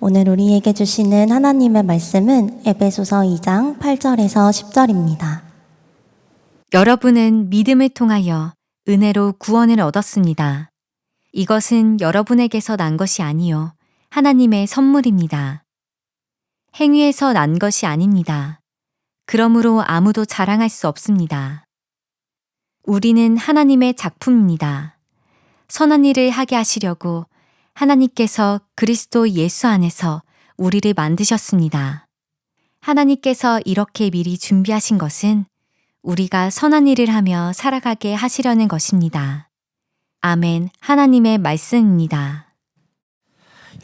오늘 우리에게 주시는 하나님의 말씀은 에베소서 2장 8절에서 10절입니다. 여러분은 믿음을 통하여 은혜로 구원을 얻었습니다. 이것은 여러분에게서 난 것이 아니요 하나님의 선물입니다. 행위에서 난 것이 아닙니다. 그러므로 아무도 자랑할 수 없습니다. 우리는 하나님의 작품입니다. 선한 일을 하게 하시려고 하나님께서 그리스도 예수 안에서 우리를 만드셨습니다. 하나님께서 이렇게 미리 준비하신 것은 우리가 선한 일을 하며 살아가게 하시려는 것입니다. 아멘. 하나님의 말씀입니다.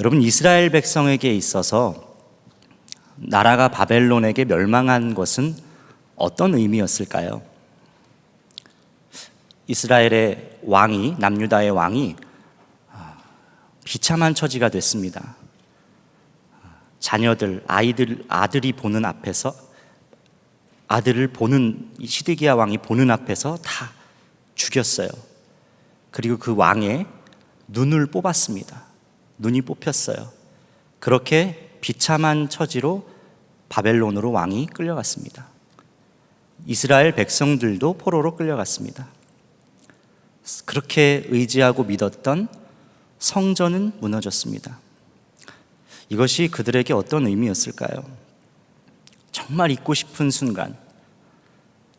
여러분, 이스라엘 백성에게 있어서 나라가 바벨론에게 멸망한 것은 어떤 의미였을까요? 이스라엘의 왕이, 남유다의 왕이 비참한 처지가 됐습니다. 자녀들, 아들이 보는 앞에서, 아들을 보는 시드기야 왕이 보는 앞에서 다 죽였어요. 그리고 그 왕의 눈을 뽑았습니다. 눈이 뽑혔어요. 그렇게 비참한 처지로 바벨론으로 왕이 끌려갔습니다. 이스라엘 백성들도 포로로 끌려갔습니다. 그렇게 의지하고 믿었던 성전은 무너졌습니다. 이것이 그들에게 어떤 의미였을까요? 정말 잊고 싶은 순간,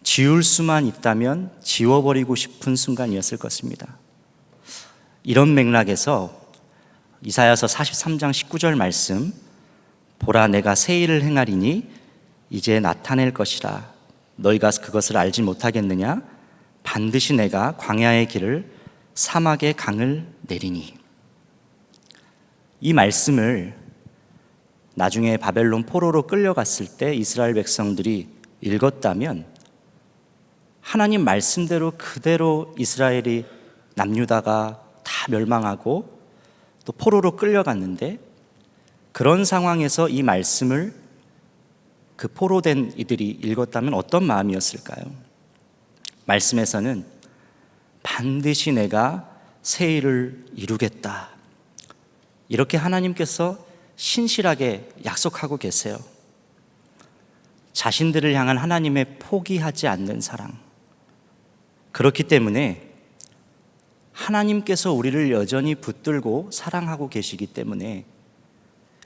지울 수만 있다면 지워버리고 싶은 순간이었을 것입니다. 이런 맥락에서 이사야서 43장 19절 말씀, 보라 내가 새 일을 행하리니 이제 나타낼 것이라 너희가 그것을 알지 못하겠느냐? 반드시 내가 광야의 길을 사막의 강을 내리니. 이 말씀을 나중에 바벨론 포로로 끌려갔을 때 이스라엘 백성들이 읽었다면 하나님 말씀대로 그대로 이스라엘이 남유다가 다 멸망하고 또 포로로 끌려갔는데, 그런 상황에서 이 말씀을 그 포로된 이들이 읽었다면 어떤 마음이었을까요? 말씀에서는 반드시 내가 새 일을 이루겠다, 이렇게 하나님께서 신실하게 약속하고 계세요. 자신들을 향한 하나님의 포기하지 않는 사랑. 그렇기 때문에 하나님께서 우리를 여전히 붙들고 사랑하고 계시기 때문에,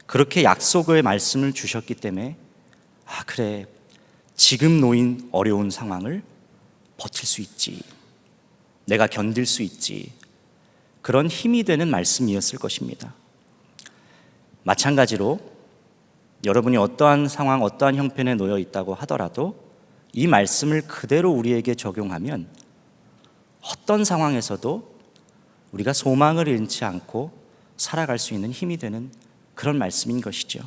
그렇게 약속의 말씀을 주셨기 때문에 그래, 지금 놓인 어려운 상황을 버틸 수 있지, 내가 견딜 수 있지, 그런 힘이 되는 말씀이었을 것입니다. 마찬가지로 여러분이 어떠한 상황, 어떠한 형편에 놓여 있다고 하더라도 이 말씀을 그대로 우리에게 적용하면 어떤 상황에서도 우리가 소망을 잃지 않고 살아갈 수 있는 힘이 되는 그런 말씀인 것이죠.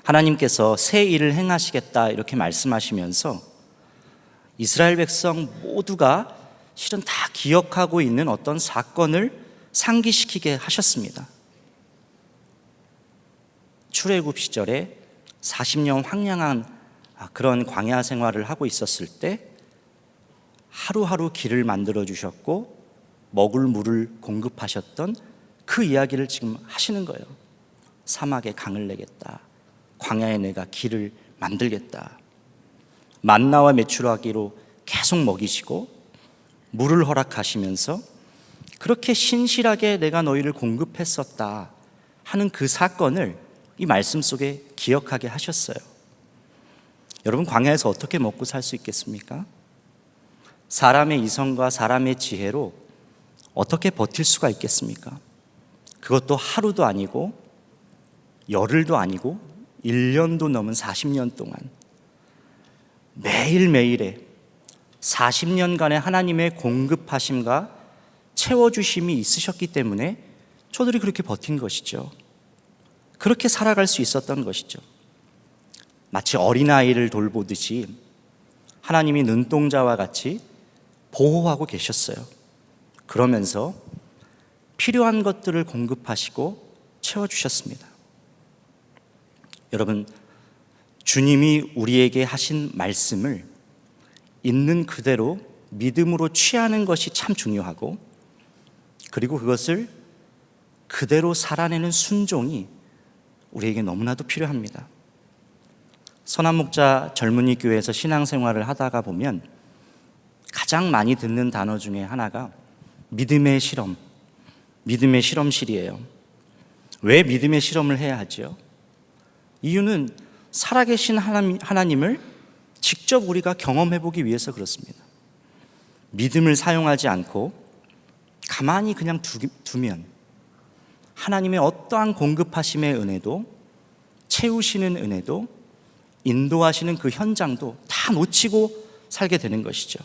하나님께서 새 일을 행하시겠다 이렇게 말씀하시면서 이스라엘 백성 모두가 실은 다 기억하고 있는 어떤 사건을 상기시키게 하셨습니다. 출애굽 시절에 40년 황량한 그런 광야 생활을 하고 있었을 때 하루하루 길을 만들어 주셨고 먹을 물을 공급하셨던 그 이야기를 지금 하시는 거예요. 사막에 강을 내겠다, 광야에 내가 길을 만들겠다, 만나와 메추라기로 계속 먹이시고 물을 허락하시면서 그렇게 신실하게 내가 너희를 공급했었다 하는 그 사건을 이 말씀 속에 기억하게 하셨어요. 여러분, 광야에서 어떻게 먹고 살 수 있겠습니까? 사람의 이성과 사람의 지혜로 어떻게 버틸 수가 있겠습니까? 그것도 하루도 아니고 열흘도 아니고 1년도 넘은 40년 동안 매일매일에 40년간의 하나님의 공급하심과 채워주심이 있으셨기 때문에 저들이 그렇게 버틴 것이죠. 그렇게 살아갈 수 있었던 것이죠. 마치 어린아이를 돌보듯이 하나님이 눈동자와 같이 보호하고 계셨어요. 그러면서 필요한 것들을 공급하시고 채워주셨습니다. 여러분, 주님이 우리에게 하신 말씀을 있는 그대로 믿음으로 취하는 것이 참 중요하고, 그리고 그것을 그대로 살아내는 순종이 우리에게 너무나도 필요합니다. 선한목자 젊은이 교회에서 신앙생활을 하다가 보면 가장 많이 듣는 단어 중에 하나가 믿음의 실험, 믿음의 실험실이에요. 왜 믿음의 실험을 해야 하죠? 이유는 살아계신 하나님을 직접 우리가 경험해보기 위해서 그렇습니다. 믿음을 사용하지 않고 가만히 그냥 두면 하나님의 어떠한 공급하심의 은혜도, 채우시는 은혜도, 인도하시는 그 현장도 다 놓치고 살게 되는 것이죠.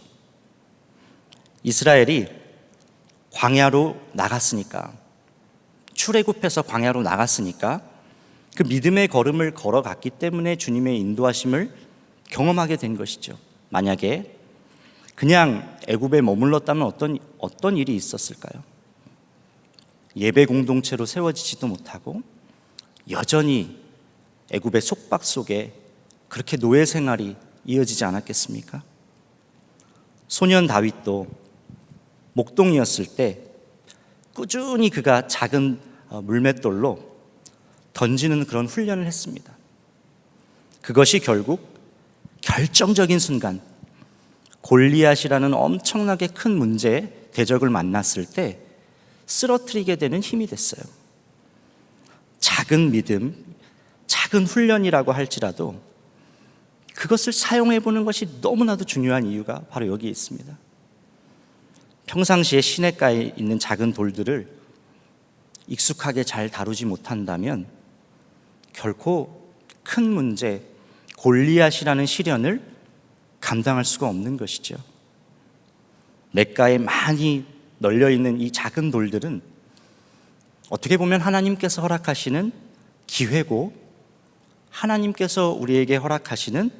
이스라엘이 광야로 나갔으니까, 출애굽해서 광야로 나갔으니까 그 믿음의 걸음을 걸어갔기 때문에 주님의 인도하심을 경험하게 된 것이죠. 만약에 그냥 애굽에 머물렀다면 어떤 일이 있었을까요? 예배 공동체로 세워지지도 못하고 여전히 애굽의 속박 속에 그렇게 노예 생활이 이어지지 않았겠습니까? 소년 다윗도 목동이었을 때 꾸준히 그가 작은 물맷돌로 던지는 그런 훈련을 했습니다. 그것이 결국 결정적인 순간 골리앗이라는 엄청나게 큰 문제의 대적을 만났을 때 쓰러뜨리게 되는 힘이 됐어요. 작은 믿음, 작은 훈련이라고 할지라도 그것을 사용해 보는 것이 너무나도 중요한 이유가 바로 여기에 있습니다. 평상시에 시냇가에 있는 작은 돌들을 익숙하게 잘 다루지 못한다면 결코 큰 문제, 골리앗이라는 시련을 감당할 수가 없는 것이죠. 냇가에 많이 널려있는 이 작은 돌들은 어떻게 보면 하나님께서 허락하시는 기회고 하나님께서 우리에게 허락하시는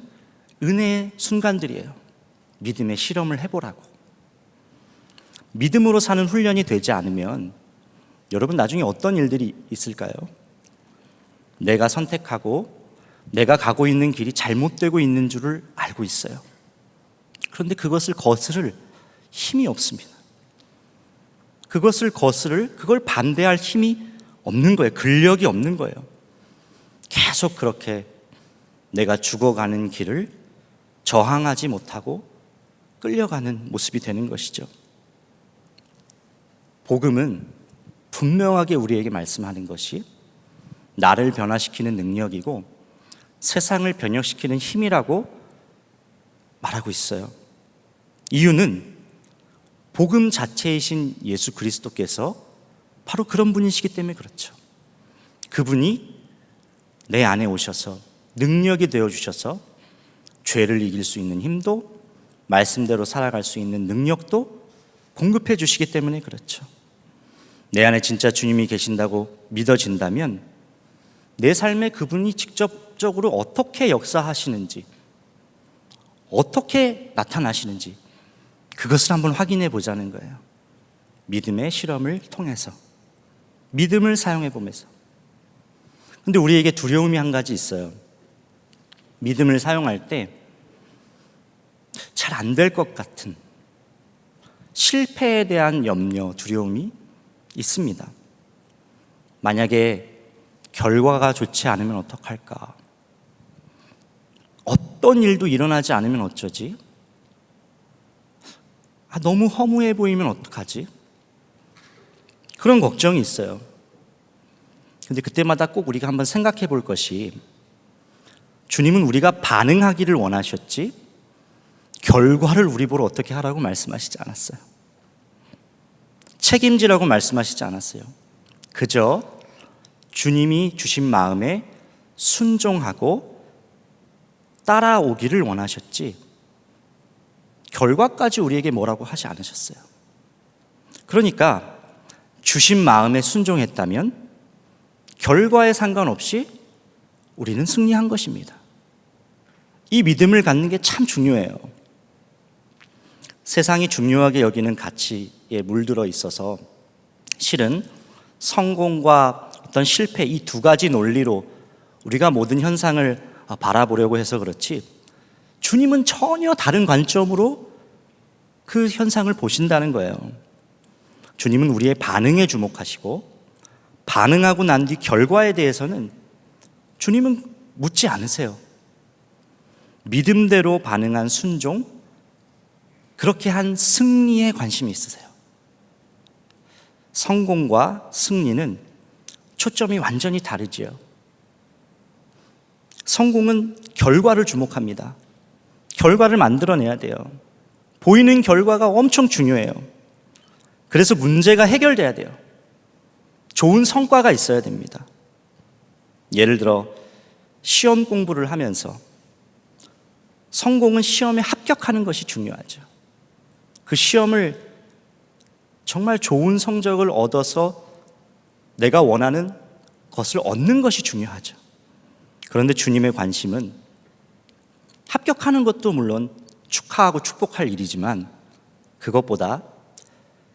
은혜의 순간들이에요. 믿음의 실험을 해보라고. 믿음으로 사는 훈련이 되지 않으면 여러분 나중에 어떤 일들이 있을까요? 내가 선택하고 내가 가고 있는 길이 잘못되고 있는 줄을 알고 있어요. 그런데 그것을 거스를 힘이 없습니다. 그걸 반대할 힘이 없는 거예요. 근력이 없는 거예요. 계속 그렇게 내가 죽어가는 길을 저항하지 못하고 끌려가는 모습이 되는 것이죠. 복음은 분명하게 우리에게 말씀하는 것이 나를 변화시키는 능력이고 세상을 변혁시키는 힘이라고 말하고 있어요. 이유는 복음 자체이신 예수 그리스도께서 바로 그런 분이시기 때문에 그렇죠. 그분이 내 안에 오셔서 능력이 되어주셔서 죄를 이길 수 있는 힘도 말씀대로 살아갈 수 있는 능력도 공급해 주시기 때문에 그렇죠. 내 안에 진짜 주님이 계신다고 믿어진다면 내 삶에 그분이 직접적으로 어떻게 역사하시는지, 어떻게 나타나시는지 그것을 한번 확인해 보자는 거예요. 믿음의 실험을 통해서, 믿음을 사용해 보면서. 근데 우리에게 두려움이 한 가지 있어요. 믿음을 사용할 때 잘 안 될 것 같은 실패에 대한 염려, 두려움이 있습니다. 만약에 결과가 좋지 않으면 어떡할까? 어떤 일도 일어나지 않으면 어쩌지? 너무 허무해 보이면 어떡하지? 그런 걱정이 있어요. 근데 그때마다 꼭 우리가 한번 생각해 볼 것이 주님은 우리가 반응하기를 원하셨지 결과를 우리 보러 어떻게 하라고 말씀하시지 않았어요. 책임지라고 말씀하시지 않았어요. 그저 주님이 주신 마음에 순종하고 따라오기를 원하셨지 결과까지 우리에게 뭐라고 하지 않으셨어요. 그러니까 주신 마음에 순종했다면 결과에 상관없이 우리는 승리한 것입니다. 이 믿음을 갖는 게 참 중요해요. 세상이 중요하게 여기는 가치에 물들어 있어서 실은 성공과 어떤 실패 이 두 가지 논리로 우리가 모든 현상을 바라보려고 해서 그렇지 주님은 전혀 다른 관점으로 그 현상을 보신다는 거예요. 주님은 우리의 반응에 주목하시고 반응하고 난 뒤 결과에 대해서는 주님은 묻지 않으세요. 믿음대로 반응한 순종, 그렇게 한 승리에 관심이 있으세요. 성공과 승리는 초점이 완전히 다르지요. 성공은 결과를 주목합니다. 결과를 만들어내야 돼요. 보이는 결과가 엄청 중요해요. 그래서 문제가 해결돼야 돼요. 좋은 성과가 있어야 됩니다. 예를 들어 시험 공부를 하면서 성공은 시험에 합격하는 것이 중요하죠. 그 시험을 정말 좋은 성적을 얻어서 내가 원하는 것을 얻는 것이 중요하죠. 그런데 주님의 관심은 합격하는 것도 물론 축하하고 축복할 일이지만 그것보다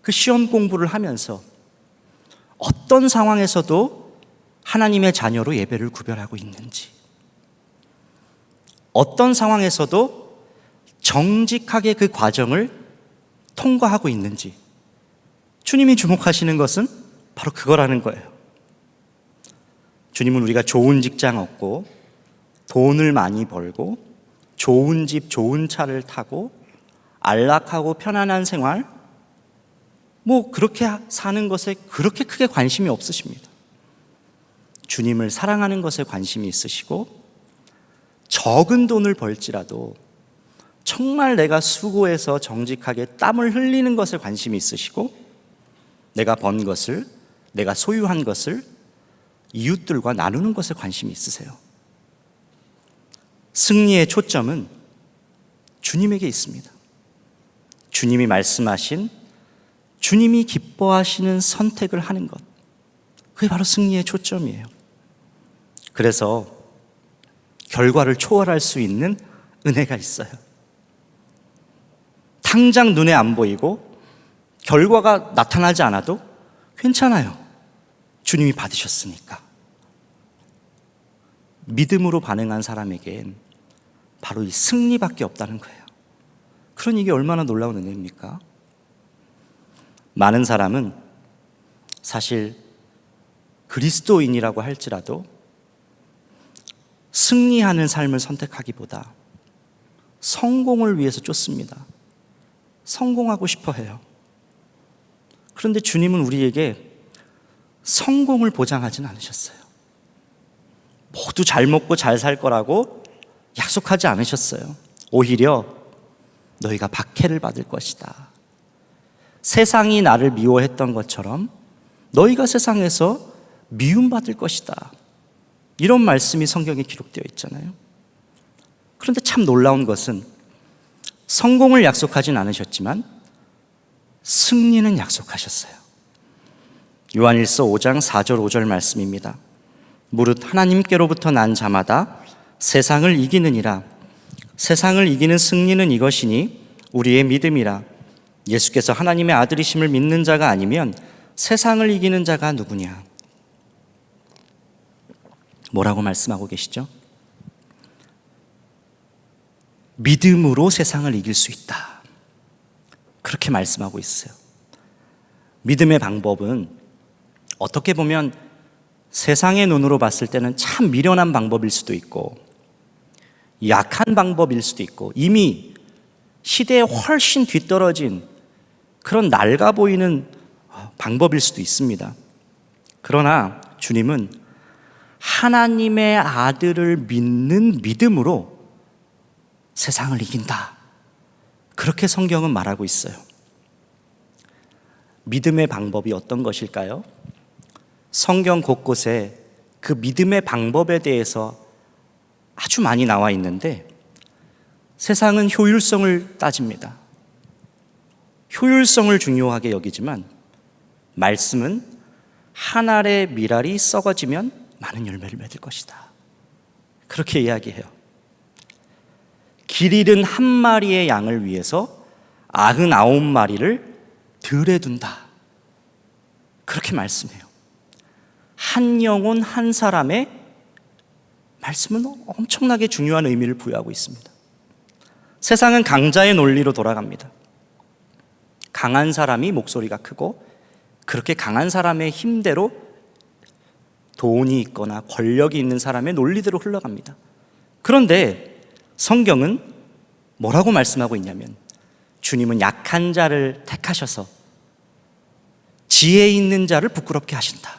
그 시험 공부를 하면서 어떤 상황에서도 하나님의 자녀로 예배를 구별하고 있는지, 어떤 상황에서도 정직하게 그 과정을 통과하고 있는지, 주님이 주목하시는 것은 바로 그거라는 거예요. 주님은 우리가 좋은 직장 얻고 돈을 많이 벌고 좋은 집, 좋은 차를 타고 안락하고 편안한 생활, 그렇게 사는 것에 그렇게 크게 관심이 없으십니다. 주님을 사랑하는 것에 관심이 있으시고, 적은 돈을 벌지라도 정말 내가 수고해서 정직하게 땀을 흘리는 것에 관심이 있으시고, 내가 번 것을, 내가 소유한 것을 이웃들과 나누는 것에 관심이 있으세요. 승리의 초점은 주님에게 있습니다. 주님이 말씀하신, 주님이 기뻐하시는 선택을 하는 것, 그게 바로 승리의 초점이에요. 그래서 결과를 초월할 수 있는 은혜가 있어요. 당장 눈에 안 보이고 결과가 나타나지 않아도 괜찮아요. 주님이 받으셨으니까. 믿음으로 반응한 사람에겐 바로 이 승리밖에 없다는 거예요. 그러니 이게 얼마나 놀라운 은혜입니까? 많은 사람은 사실 그리스도인이라고 할지라도 승리하는 삶을 선택하기보다 성공을 위해서 쫓습니다. 성공하고 싶어 해요. 그런데 주님은 우리에게 성공을 보장하진 않으셨어요. 모두 잘 먹고 잘 살 거라고 약속하지 않으셨어요. 오히려 너희가 박해를 받을 것이다. 세상이 나를 미워했던 것처럼 너희가 세상에서 미움받을 것이다. 이런 말씀이 성경에 기록되어 있잖아요. 그런데 참 놀라운 것은 성공을 약속하진 않으셨지만 승리는 약속하셨어요. 요한일서 5장 4절 5절 말씀입니다. 무릇 하나님께로부터 난 자마다 세상을 이기느니라. 세상을 이기는 승리는 이것이니 우리의 믿음이라. 예수께서 하나님의 아들이심을 믿는 자가 아니면 세상을 이기는 자가 누구냐? 뭐라고 말씀하고 계시죠? 믿음으로 세상을 이길 수 있다. 그렇게 말씀하고 있어요. 믿음의 방법은 어떻게 보면 세상의 눈으로 봤을 때는 참 미련한 방법일 수도 있고 약한 방법일 수도 있고 이미 시대에 훨씬 뒤떨어진 그런 낡아 보이는 방법일 수도 있습니다. 그러나 주님은 하나님의 아들을 믿는 믿음으로 세상을 이긴다. 그렇게 성경은 말하고 있어요. 믿음의 방법이 어떤 것일까요? 성경 곳곳에 그 믿음의 방법에 대해서 아주 많이 나와 있는데 세상은 효율성을 따집니다. 효율성을 중요하게 여기지만 말씀은 한 알의 밀알이 썩어지면 많은 열매를 맺을 것이다. 그렇게 이야기해요. 길 잃은 한 마리의 양을 위해서 99마리를 들에 둔다. 그렇게 말씀해요. 한 영혼 한 사람의 말씀은 엄청나게 중요한 의미를 부여하고 있습니다. 세상은 강자의 논리로 돌아갑니다. 강한 사람이 목소리가 크고 그렇게 강한 사람의 힘대로 돈이 있거나 권력이 있는 사람의 논리대로 흘러갑니다. 그런데 성경은 뭐라고 말씀하고 있냐면 주님은 약한 자를 택하셔서 지혜 있는 자를 부끄럽게 하신다.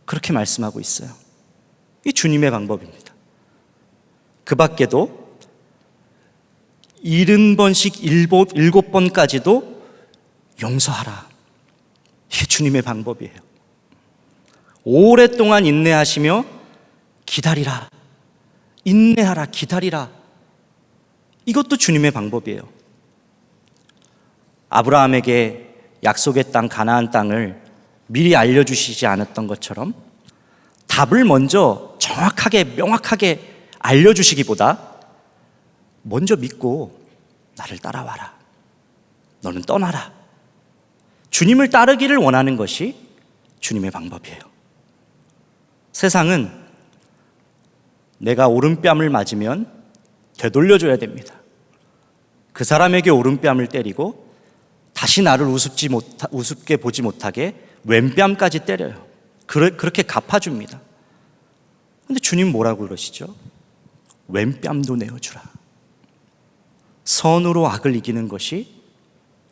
그렇게 말씀하고 있어요. 이 주님의 방법입니다. 그 밖에도 70번씩 7번까지도 용서하라. 이게 주님의 방법이에요. 오랫동안 인내하시며 기다리라. 인내하라, 기다리라. 이것도 주님의 방법이에요. 아브라함에게 약속의 땅 가나안 땅을 미리 알려주시지 않았던 것처럼 답을 먼저 정확하게 명확하게 알려주시기보다 먼저 믿고 나를 따라와라. 너는 떠나라. 주님을 따르기를 원하는 것이 주님의 방법이에요. 세상은 내가 오른뺨을 맞으면 되돌려줘야 됩니다. 그 사람에게 오른뺨을 때리고 다시 나를 우습게 보지 못하게 왼뺨까지 때려요. 그렇게 갚아줍니다. 그런데 주님 뭐라고 그러시죠? 왼뺨도 내어주라. 선으로 악을 이기는 것이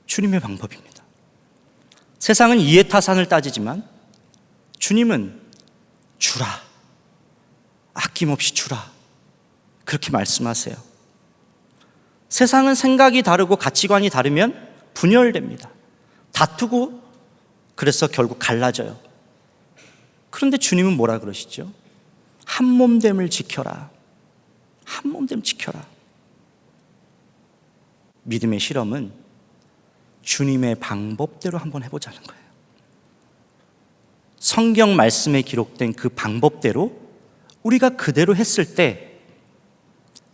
주님의 방법입니다. 세상은 이해타산을 따지지만 주님은 주라. 아낌없이 주라. 그렇게 말씀하세요. 세상은 생각이 다르고 가치관이 다르면 분열됩니다. 다투고 그래서 결국 갈라져요. 그런데 주님은 뭐라 그러시죠? 한 몸됨을 지켜라. 한 몸됨 지켜라. 믿음의 실험은 주님의 방법대로 한번 해보자는 거예요. 성경 말씀에 기록된 그 방법대로 우리가 그대로 했을 때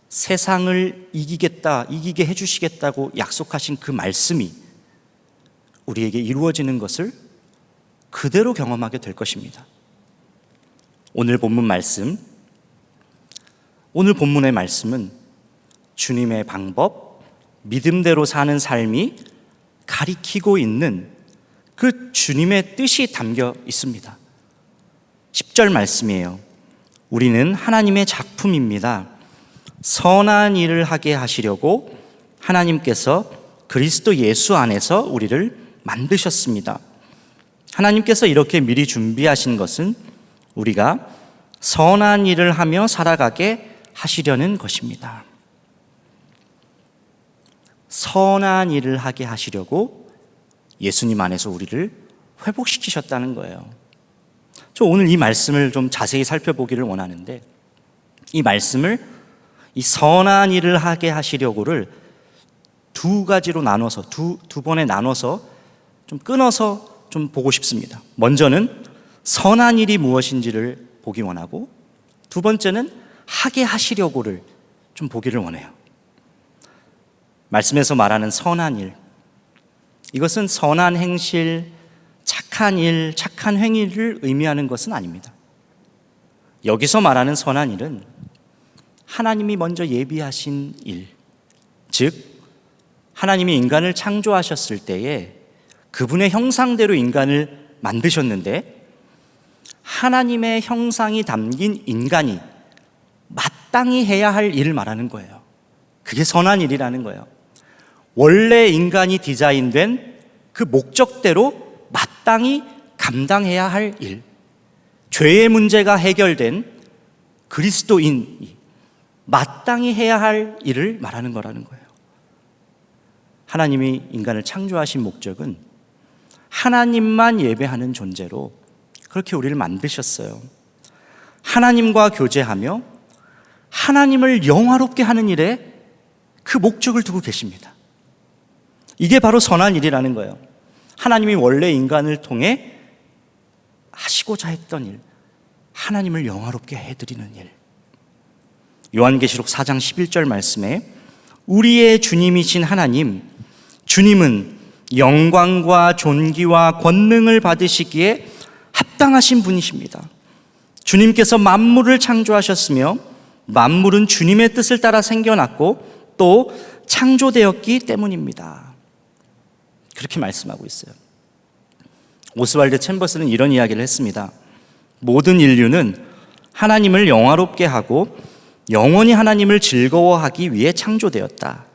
세상을 이기게 해주시겠다고 약속하신 그 말씀이 우리에게 이루어지는 것을 그대로 경험하게 될 것입니다. 오늘 본문의 말씀은 주님의 방법, 믿음대로 사는 삶이 가리키고 있는 그 주님의 뜻이 담겨 있습니다. 10절 말씀이에요. 우리는 하나님의 작품입니다. 선한 일을 하게 하시려고 하나님께서 그리스도 예수 안에서 우리를 만드셨습니다. 하나님께서 이렇게 미리 준비하신 것은 우리가 선한 일을 하며 살아가게 하시려는 것입니다. 선한 일을 하게 하시려고 예수님 안에서 우리를 회복시키셨다는 거예요. 저 오늘 이 말씀을 좀 자세히 살펴보기를 원하는데 이 말씀을 이 선한 일을 하게 하시려고를 두 가지로 나눠서 두 번에 나눠서 좀 끊어서 좀 보고 싶습니다. 먼저는 선한 일이 무엇인지를 보기 원하고 두 번째는 하게 하시려고를 좀 보기를 원해요. 말씀에서 말하는 선한 일, 이것은 선한 행실, 착한 일, 착한 행위를 의미하는 것은 아닙니다. 여기서 말하는 선한 일은 하나님이 먼저 예비하신 일, 즉 하나님이 인간을 창조하셨을 때에 그분의 형상대로 인간을 만드셨는데 하나님의 형상이 담긴 인간이 마땅히 해야 할 일을 말하는 거예요. 그게 선한 일이라는 거예요. 원래 인간이 디자인된 그 목적대로 마땅히 감당해야 할 일, 죄의 문제가 해결된 그리스도인이 마땅히 해야 할 일을 말하는 거라는 거예요. 하나님이 인간을 창조하신 목적은 하나님만 예배하는 존재로 그렇게 우리를 만드셨어요. 하나님과 교제하며 하나님을 영화롭게 하는 일에 그 목적을 두고 계십니다. 이게 바로 선한 일이라는 거예요. 하나님이 원래 인간을 통해 하시고자 했던 일, 하나님을 영화롭게 해드리는 일. 요한계시록 4장 11절 말씀에 우리의 주님이신 하나님, 주님은 영광과 존귀와 권능을 받으시기에 합당하신 분이십니다. 주님께서 만물을 창조하셨으며 만물은 주님의 뜻을 따라 생겨났고 또 창조되었기 때문입니다. 그렇게 말씀하고 있어요. 오스왈드 챔버스는 이런 이야기를 했습니다. 모든 인류는 하나님을 영화롭게 하고 영원히 하나님을 즐거워하기 위해 창조되었다.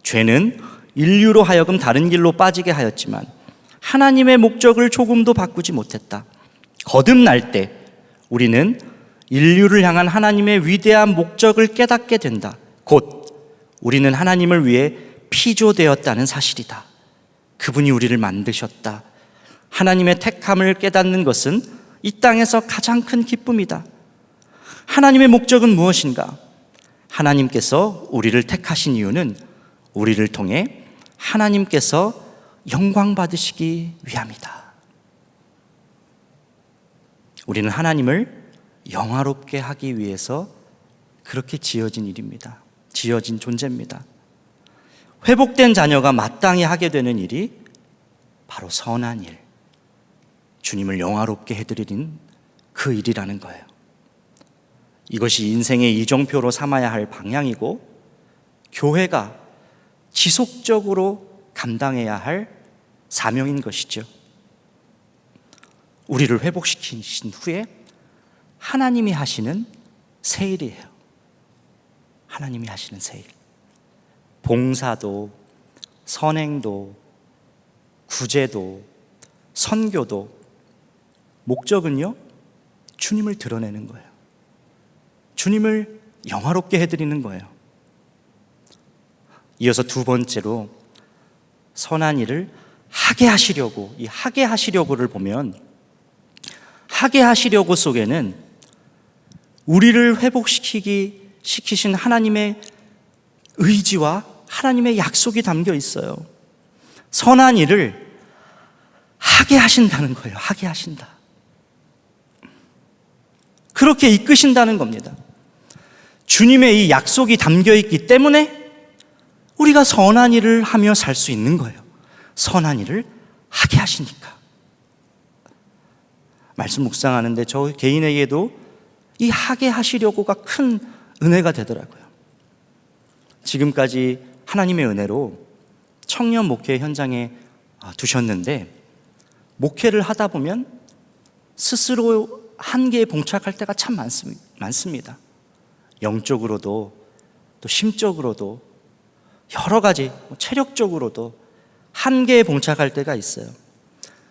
죄는 인류로 하여금 다른 길로 빠지게 하였지만 하나님의 목적을 조금도 바꾸지 못했다. 거듭날 때 우리는 인류를 향한 하나님의 위대한 목적을 깨닫게 된다. 곧 우리는 하나님을 위해 피조되었다는 사실이다. 그분이 우리를 만드셨다. 하나님의 택함을 깨닫는 것은 이 땅에서 가장 큰 기쁨이다. 하나님의 목적은 무엇인가? 하나님께서 우리를 택하신 이유는 우리를 통해 하나님께서 영광 받으시기 위함이다. 우리는 하나님을 영화롭게 하기 위해서 그렇게 지어진 일입니다. 지어진 존재입니다. 회복된 자녀가 마땅히 하게 되는 일이 바로 선한 일, 주님을 영화롭게 해드리는 그 일이라는 거예요. 이것이 인생의 이정표로 삼아야 할 방향이고 교회가 지속적으로 감당해야 할 사명인 것이죠. 우리를 회복시키신 후에 하나님이 하시는 새 일이에요. 하나님이 하시는 새 일. 봉사도, 선행도, 구제도, 선교도 목적은요, 주님을 드러내는 거예요. 주님을 영화롭게 해드리는 거예요. 이어서 두 번째로 선한 일을 하게 하시려고, 이 하게 하시려고를 보면 하게 하시려고 속에는 우리를 시키신 하나님의 의지와 하나님의 약속이 담겨 있어요. 선한 일을 하게 하신다는 거예요. 하게 하신다. 그렇게 이끄신다는 겁니다. 주님의 이 약속이 담겨 있기 때문에 우리가 선한 일을 하며 살 수 있는 거예요. 선한 일을 하게 하시니까. 말씀 묵상하는데 저 개인에게도 이 하게 하시려고가 큰 은혜가 되더라고요. 지금까지 하나님의 은혜로 청년 목회 현장에 두셨는데 목회를 하다 보면 스스로 한계에 봉착할 때가 참 많습니다. 영적으로도 또 심적으로도 여러 가지 체력적으로도 한계에 봉착할 때가 있어요.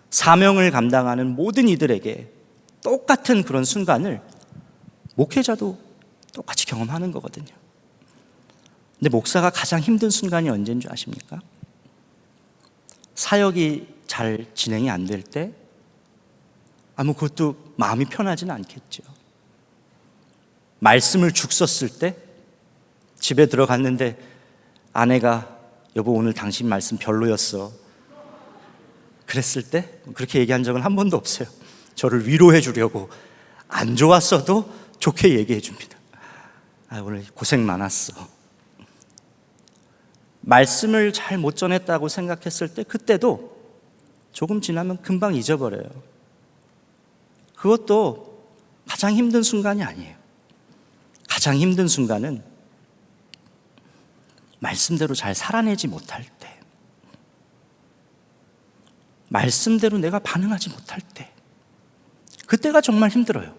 사명을 감당하는 모든 이들에게 똑같은 그런 순간을 목회자도 똑같이 경험하는 거거든요. 근데 목사가 가장 힘든 순간이 언제인 줄 아십니까? 사역이 잘 진행이 안 될 때, 그것도 마음이 편하지는 않겠죠. 말씀을 죽 썼을 때, 집에 들어갔는데 아내가 여보 오늘 당신 말씀 별로였어 그랬을 때 그렇게 얘기한 적은 한 번도 없어요. 저를 위로해 주려고 안 좋았어도 좋게 얘기해 줍니다. 오늘 고생 많았어. 말씀을 잘 못 전했다고 생각했을 때 그때도 조금 지나면 금방 잊어버려요. 그것도 가장 힘든 순간이 아니에요. 가장 힘든 순간은 말씀대로 잘 살아내지 못할 때, 말씀대로 내가 반응하지 못할 때, 그때가 정말 힘들어요.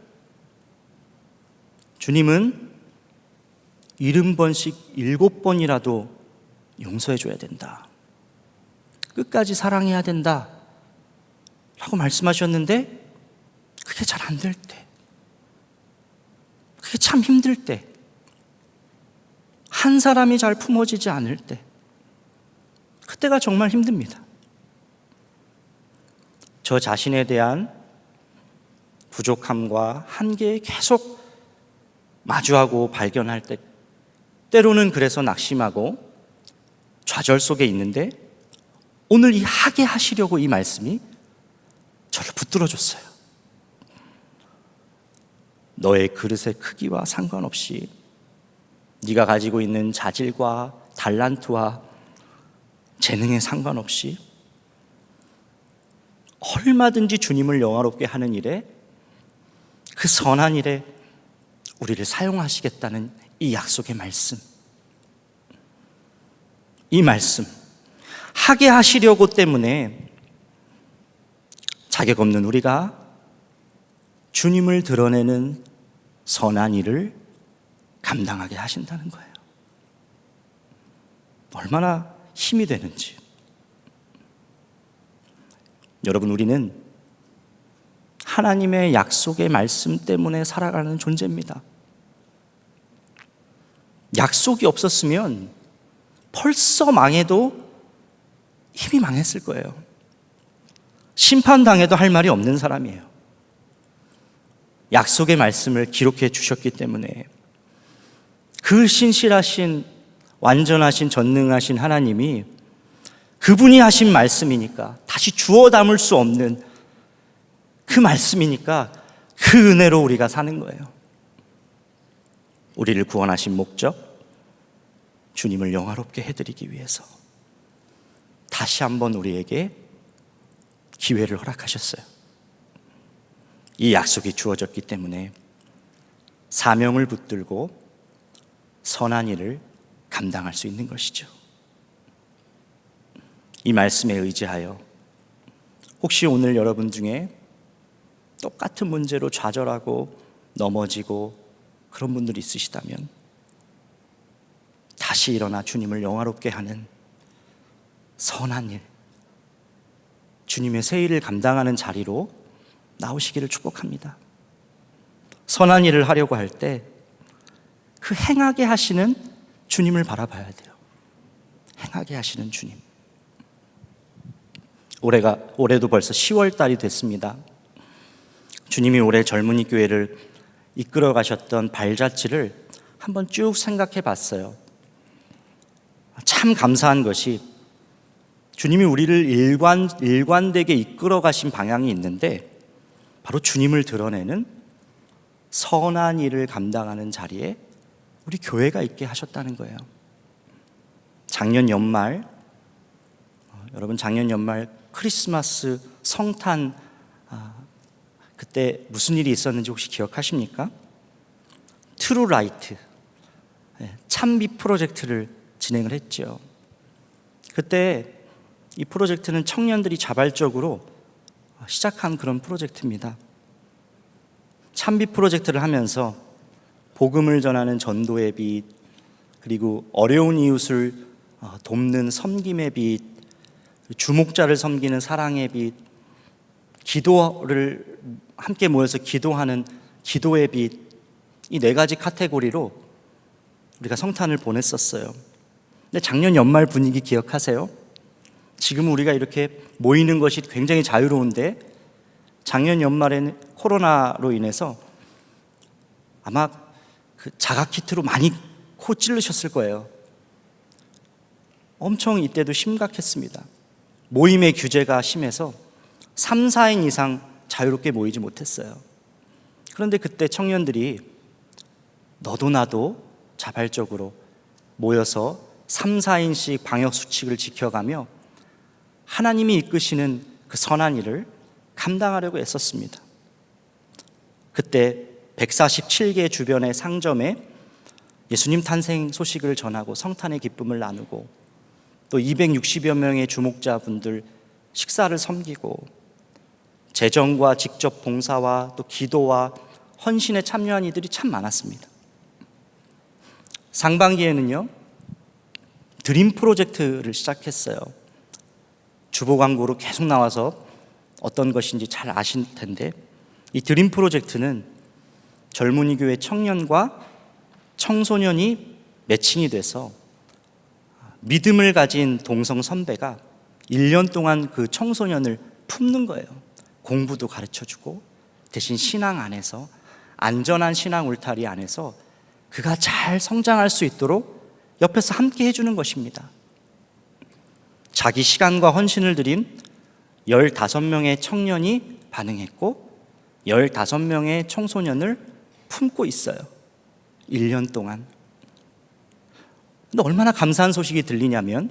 주님은 70번씩 7번이라도 용서해줘야 된다, 끝까지 사랑해야 된다 라고 말씀하셨는데 그게 잘 안 될 때, 그게 참 힘들 때, 한 사람이 잘 품어지지 않을 때, 그때가 정말 힘듭니다. 저 자신에 대한 부족함과 한계에 계속 마주하고 발견할 때, 때로는 그래서 낙심하고 좌절 속에 있는데 오늘 이 하게 하시려고 이 말씀이 저를 붙들어 줬어요. 너의 그릇의 크기와 상관없이, 네가 가지고 있는 자질과 달란트와 재능에 상관없이 얼마든지 주님을 영화롭게 하는 일에, 그 선한 일에 우리를 사용하시겠다는 이 약속의 말씀, 이 말씀 하게 하시려고 때문에 자격 없는 우리가 주님을 드러내는 선한 일을 감당하게 하신다는 거예요. 얼마나 힘이 되는지. 여러분, 우리는 하나님의 약속의 말씀 때문에 살아가는 존재입니다. 약속이 없었으면 벌써 망해도 이미 망했을 거예요. 심판당해도 할 말이 없는 사람이에요. 약속의 말씀을 기록해 주셨기 때문에 그 신실하신, 완전하신, 전능하신 하나님이 그분이 하신 말씀이니까, 다시 주워 담을 수 없는 그 말씀이니까 그 은혜로 우리가 사는 거예요. 우리를 구원하신 목적, 주님을 영화롭게 해드리기 위해서 다시 한번 우리에게 기회를 허락하셨어요. 이 약속이 주어졌기 때문에 사명을 붙들고 선한 일을 감당할 수 있는 것이죠. 이 말씀에 의지하여 혹시 오늘 여러분 중에 똑같은 문제로 좌절하고 넘어지고 그런 분들이 있으시다면 다시 일어나 주님을 영화롭게 하는 선한 일, 주님의 새 일을 감당하는 자리로 나오시기를 축복합니다. 선한 일을 하려고 할 때 그 행하게 하시는 주님을 바라봐야 돼요. 행하게 하시는 주님. 올해도 벌써 10월 달이 됐습니다. 주님이 올해 젊은이 교회를 이끌어 가셨던 발자취를 한번 쭉 생각해 봤어요. 참 감사한 것이 주님이 우리를 일관되게 이끌어 가신 방향이 있는데 바로 주님을 드러내는 선한 일을 감당하는 자리에 우리 교회가 있게 하셨다는 거예요. 작년 연말 크리스마스 성탄 그때 무슨 일이 있었는지 혹시 기억하십니까? 트루라이트, 참빛 프로젝트를 진행을 했죠. 그때 이 프로젝트는 청년들이 자발적으로 시작한 그런 프로젝트입니다. 참빛 프로젝트를 하면서 복음을 전하는 전도의 빛, 그리고 어려운 이웃을 돕는 섬김의 빛, 주목자를 섬기는 사랑의 빛, 기도를 함께 모여서 기도하는 기도의 빛, 이 네 가지 카테고리로 우리가 성탄을 보냈었어요. 근데 작년 연말 분위기 기억하세요? 지금 우리가 이렇게 모이는 것이 굉장히 자유로운데 작년 연말에는 코로나로 인해서 아마 그 자가 키트로 많이 코 찌르셨을 거예요. 엄청 이때도 심각했습니다. 모임의 규제가 심해서 3, 4인 이상 자유롭게 모이지 못했어요. 그런데 그때 청년들이 너도 나도 자발적으로 모여서 3, 4인씩 방역 수칙을 지켜가며 하나님이 이끄시는 그 선한 일을 감당하려고 애썼습니다. 그때 147개 주변의 상점에 예수님 탄생 소식을 전하고 성탄의 기쁨을 나누고 또 260여 명의 주목자분들 식사를 섬기고 재정과 직접 봉사와 또 기도와 헌신에 참여한 이들이 참 많았습니다. 상반기에는요, 드림 프로젝트를 시작했어요. 주보 광고로 계속 나와서 어떤 것인지 잘 아실 텐데 이 드림 프로젝트는 젊은이 교회 청년과 청소년이 매칭이 돼서 믿음을 가진 동성 선배가 1년 동안 그 청소년을 품는 거예요. 공부도 가르쳐주고 대신 신앙 안에서 안전한 신앙 울타리 안에서 그가 잘 성장할 수 있도록 옆에서 함께 해주는 것입니다. 자기 시간과 헌신을 드린 15명의 청년이 반응했고 15명의 청소년을 품고 있어요. 1년 동안. 근데 얼마나 감사한 소식이 들리냐면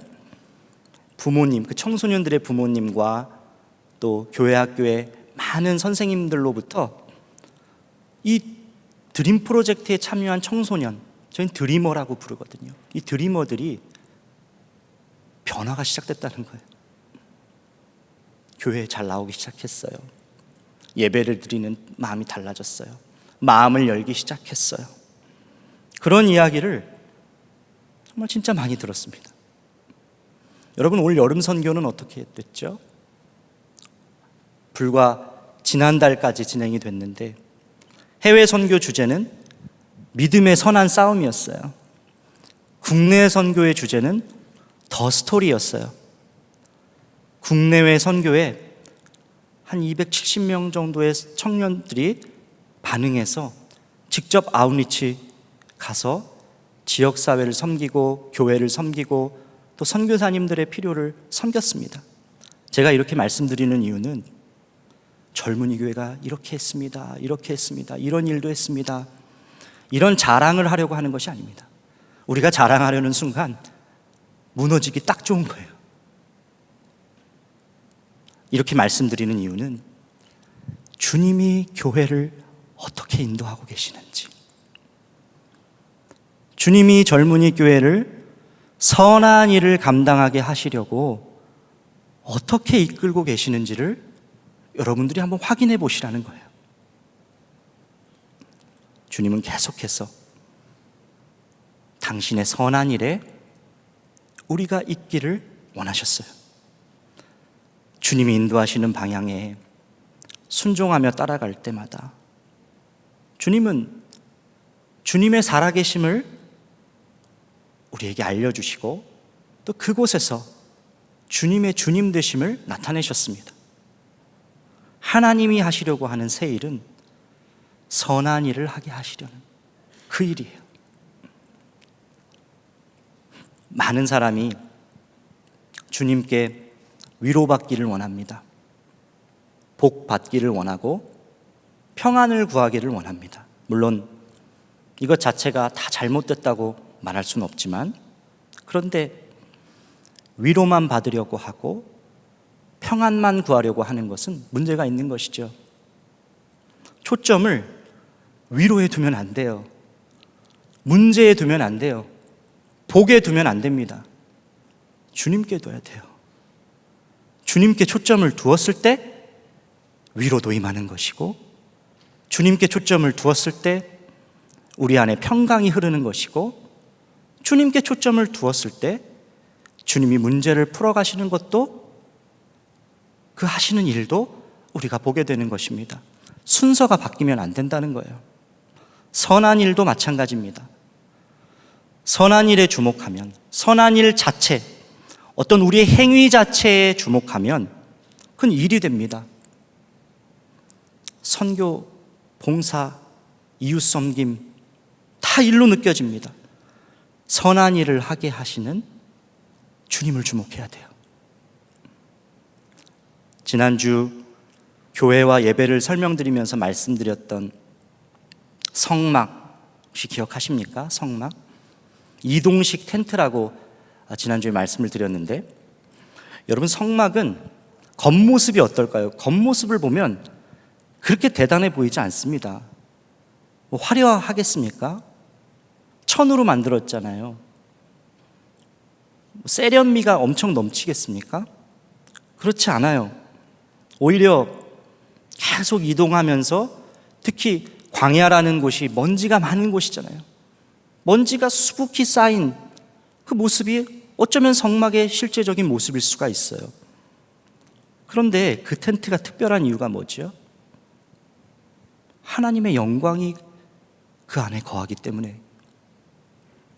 부모님, 그 청소년들의 부모님과 또 교회 학교의 많은 선생님들로부터 이 드림 프로젝트에 참여한 청소년, 저희는 드리머라고 부르거든요. 이 드리머들이 변화가 시작됐다는 거예요. 교회에 잘 나오기 시작했어요. 예배를 드리는 마음이 달라졌어요. 마음을 열기 시작했어요. 그런 이야기를 정말 진짜 많이 들었습니다. 여러분, 올 여름 선교는 어떻게 됐죠? 불과 지난달까지 진행이 됐는데 해외 선교 주제는 믿음의 선한 싸움이었어요. 국내 선교의 주제는 더 스토리였어요. 국내외 선교에 한 270명 정도의 청년들이 반응해서 직접 아웃리치 가서 지역사회를 섬기고 교회를 섬기고 또 선교사님들의 필요를 섬겼습니다. 제가 이렇게 말씀드리는 이유는 젊은이 교회가 이렇게 했습니다. 이렇게 했습니다. 이런 일도 했습니다. 이런 자랑을 하려고 하는 것이 아닙니다. 우리가 자랑하려는 순간 무너지기 딱 좋은 거예요. 이렇게 말씀드리는 이유는 주님이 교회를 어떻게 인도하고 계시는지, 주님이 젊은이 교회를 선한 일을 감당하게 하시려고 어떻게 이끌고 계시는지를 여러분들이 한번 확인해 보시라는 거예요. 주님은 계속해서 당신의 선한 일에 우리가 있기를 원하셨어요. 주님이 인도하시는 방향에 순종하며 따라갈 때마다 주님은 주님의 살아계심을 우리에게 알려주시고 또 그곳에서 주님의 주님 되심을 나타내셨습니다. 하나님이 하시려고 하는 새 일은 선한 일을 하게 하시려는 그 일이에요. 많은 사람이 주님께 위로받기를 원합니다. 복 받기를 원하고 평안을 구하기를 원합니다. 물론 이것 자체가 다 잘못됐다고 말할 수는 없지만, 그런데 위로만 받으려고 하고 평안만 구하려고 하는 것은 문제가 있는 것이죠. 초점을 위로에 두면 안 돼요. 문제에 두면 안 돼요. 복에 두면 안 됩니다. 주님께 둬야 돼요. 주님께 초점을 두었을 때 위로도 임하는 것이고, 주님께 초점을 두었을 때 우리 안에 평강이 흐르는 것이고, 주님께 초점을 두었을 때 주님이 문제를 풀어가시는 것도, 그 하시는 일도 우리가 보게 되는 것입니다. 순서가 바뀌면 안 된다는 거예요. 선한 일도 마찬가지입니다. 선한 일에 주목하면, 선한 일 자체, 어떤 우리의 행위 자체에 주목하면 그건 일이 됩니다. 선교, 봉사, 이웃 섬김 다 일로 느껴집니다. 선한 일을 하게 하시는 주님을 주목해야 돼요. 지난주 교회와 예배를 설명드리면서 말씀드렸던 성막, 혹시 기억하십니까? 성막? 이동식 텐트라고 지난주에 말씀을 드렸는데, 여러분, 성막은 겉모습이 어떨까요? 겉모습을 보면 그렇게 대단해 보이지 않습니다. 뭐 화려하겠습니까? 천으로 만들었잖아요. 세련미가 엄청 넘치겠습니까? 그렇지 않아요. 오히려 계속 이동하면서, 특히 광야라는 곳이 먼지가 많은 곳이잖아요. 먼지가 수북히 쌓인 그 모습이 어쩌면 성막의 실제적인 모습일 수가 있어요. 그런데 그 텐트가 특별한 이유가 뭐죠? 하나님의 영광이 그 안에 거하기 때문에,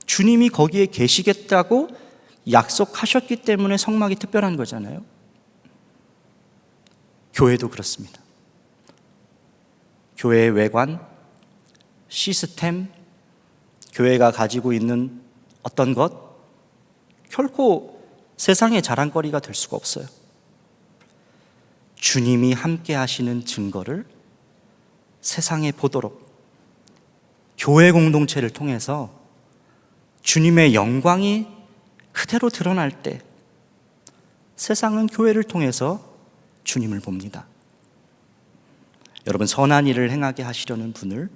주님이 거기에 계시겠다고 약속하셨기 때문에 성막이 특별한 거잖아요. 교회도 그렇습니다. 교회의 외관, 시스템, 교회가 가지고 있는 어떤 것, 결코 세상의 자랑거리가 될 수가 없어요. 주님이 함께 하시는 증거를 세상에 보도록 교회 공동체를 통해서 주님의 영광이 그대로 드러날 때 세상은 교회를 통해서 주님을 봅니다. 여러분, 선한 일을 행하게 하시려는 분을,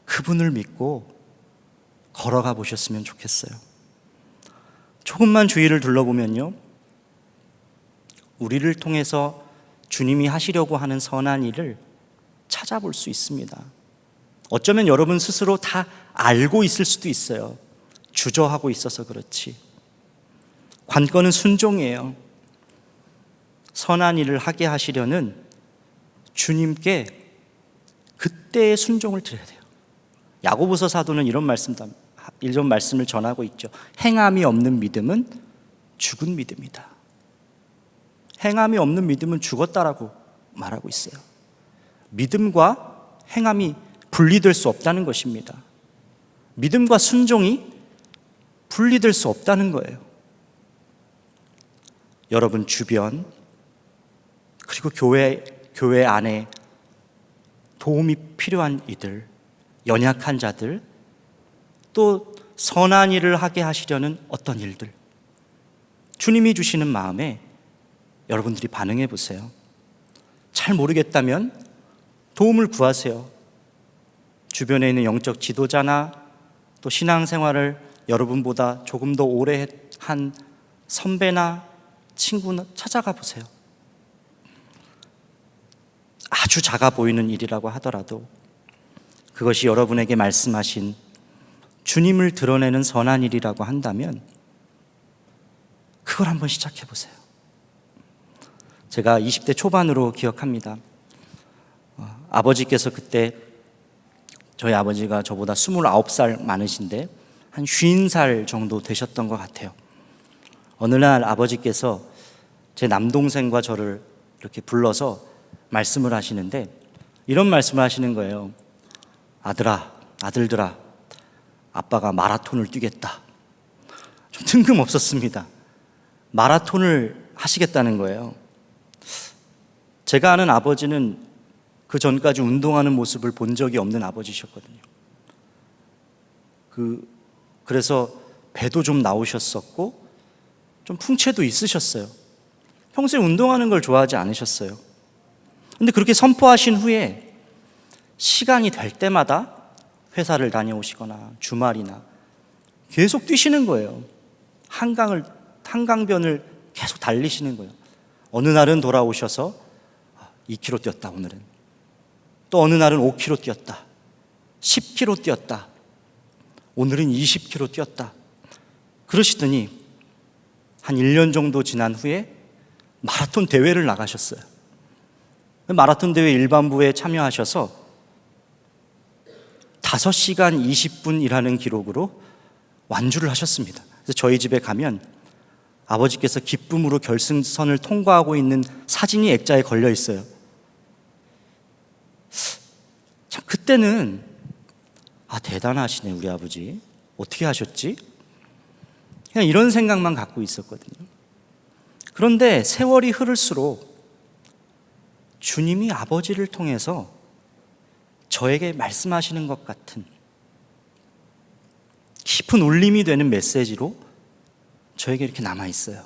그분을 믿고 걸어가 보셨으면 좋겠어요. 조금만 주위를 둘러보면요, 우리를 통해서 주님이 하시려고 하는 선한 일을 찾아볼 수 있습니다. 어쩌면 여러분 스스로 다 알고 있을 수도 있어요. 주저하고 있어서 그렇지. 관건은 순종이에요. 선한 일을 하게 하시려는 주님께 그때의 순종을 드려야 돼요. 야고보서 사도는 이런 말씀을 전하고 있죠. 행함이 없는 믿음은 죽은 믿음이다. 행함이 없는 믿음은 죽었다라고 말하고 있어요. 믿음과 행함이 분리될 수 없다는 것입니다. 믿음과 순종이 분리될 수 없다는 거예요. 여러분 주변 그리고 교회 안에 도움이 필요한 이들, 연약한 자들, 또 선한 일을 하게 하시려는 어떤 일들, 주님이 주시는 마음에 여러분들이 반응해 보세요. 잘 모르겠다면 도움을 구하세요. 주변에 있는 영적 지도자나 또 신앙생활을 여러분보다 조금 더 오래 한 선배나 친구나 찾아가 보세요. 아주 작아 보이는 일이라고 하더라도 그것이 여러분에게 말씀하신 주님을 드러내는 선한 일이라고 한다면 그걸 한번 시작해 보세요. 제가 20대 초반으로 기억합니다. 아버지께서 그때 저희 아버지가 저보다 29살 많으신데 한 50살 정도 되셨던 것 같아요. 어느 날 아버지께서 제 남동생과 저를 이렇게 불러서 말씀을 하시는데 이런 말씀을 하시는 거예요. 아들들아, 아빠가 마라톤을 뛰겠다. 좀 뜬금없었습니다. 마라톤을 하시겠다는 거예요. 제가 아는 아버지는 그 전까지 운동하는 모습을 본 적이 없는 아버지셨거든요. 그래서 배도 좀 나오셨었고 좀 풍채도 있으셨어요. 평소에 운동하는 걸 좋아하지 않으셨어요. 근데 그렇게 선포하신 후에 시간이 될 때마다 회사를 다녀오시거나 주말이나 계속 뛰시는 거예요. 한강변을 계속 달리시는 거예요. 어느 날은 돌아오셔서 2km 뛰었다 오늘은. 또 어느 날은 5km 뛰었다. 10km 뛰었다. 오늘은 20km 뛰었다. 그러시더니 한 1년 정도 지난 후에 마라톤 대회를 나가셨어요. 마라톤 대회 일반부에 참여하셔서 5시간 20분이라는 기록으로 완주를 하셨습니다. 그래서 저희 집에 가면 아버지께서 기쁨으로 결승선을 통과하고 있는 사진이 액자에 걸려 있어요. 참 그때는 대단하시네 우리 아버지. 어떻게 하셨지? 그냥 이런 생각만 갖고 있었거든요. 그런데 세월이 흐를수록 주님이 아버지를 통해서 저에게 말씀하시는 것 같은 깊은 울림이 되는 메시지로 저에게 이렇게 남아있어요.